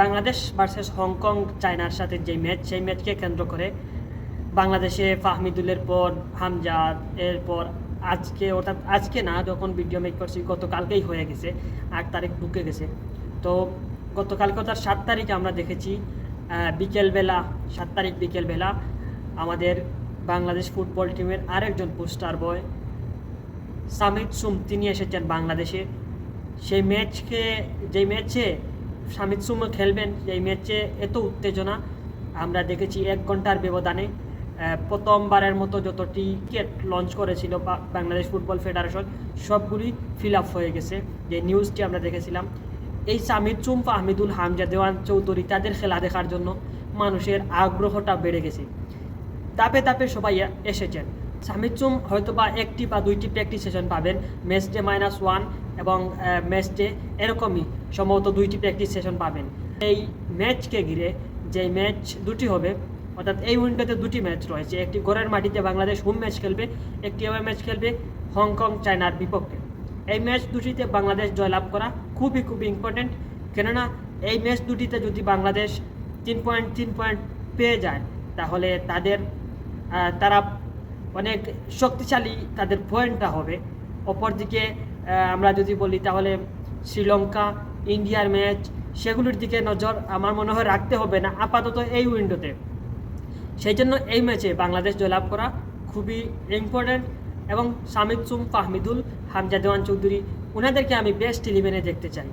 Bangladesh versus Hong Kong চায়নার সাথে যে ম্যাচ, সেই ম্যাচকে কেন্দ্র করে বাংলাদেশে ফাহমিদুলের পর হামজাদ, এরপর আজকে, অর্থাৎ আজকে না, যখন ভিডিও মেক করছি গতকালকেই হয়ে গেছে, 8 তারিখ ঢুকে গেছে। তো গতকালকে অর্থাৎ 7 তারিখে আমরা দেখেছি বিকেলবেলা, 7 তারিখ বিকেলবেলা আমাদের বাংলাদেশ ফুটবল টিমের আরেকজন পোস্টার বয় সামিদ সুম তিনি এসেছেন বাংলাদেশে। সেই ম্যাচকে, যেই ম্যাচে সামিদ সুম খেলবেন, সেই ম্যাচে এত উত্তেজনা আমরা দেখেছি। 1 ঘন্টার ব্যবধানে প্রথমবারের মতো যত টিকিট লঞ্চ করেছিল বাংলাদেশ ফুটবল ফেডারেশন, সবগুলি ফিল আপ হয়ে গেছে। যে নিউজটি আমরা দেখেছিলাম, এই সামিদ সুম, ফাহমিদুল, হামজা দেওয়ান চৌধুরী, তাদের খেলা দেখার জন্য মানুষের আগ্রহটা বেড়ে গেছে। ধাপে ধাপে সবাই এসেছেন। সামিদ সুম হয়তো বা 1টি বা 2টি প্র্যাকটিস সেশন পাবেন, ম্যাচ ডে -1 এবং ম্যাচ ডে, এরকমই সম্ভবত 2টি প্র্যাকটিস সেশন পাবেন। এই ম্যাচকে ঘিরে যে ম্যাচ দুটি হবে, অর্থাৎ এই উইন্ডোতে 2টি ম্যাচ রয়েছে। একটি ঘরের মাটিতে বাংলাদেশ হোম ম্যাচ খেলবে, একটি অ্যাওয়ে ম্যাচ খেলবে হংকং চায়নার বিপক্ষে। এই ম্যাচ দুটিতে বাংলাদেশ জয়লাভ করা খুবই ইম্পর্টেন্ট, কেননা এই ম্যাচ দুটিতে যদি বাংলাদেশ 3 পয়েন্ট পেয়ে যায়, তাহলে তারা অনেক শক্তিশালী, তাদের পয়েন্টটা হবে। অপরদিকে আমরা যদি বলি, তাহলে শ্রীলঙ্কা, ইন্ডিয়ার ম্যাচ, সেগুলোর দিকে নজর আমার মনে হয় রাখতে হবে না আপাতত এই উইন্ডোতে। সেই জন্য এই ম্যাচে বাংলাদেশ জয়লাভ করা খুবই ইম্পর্ট্যান্ট। এবং সামিদ সুম, ফাহমিদুল, হামজা দেওয়ান চৌধুরী, ওনাদেরকে আমি বেস্ট 11-এ দেখতে চাই।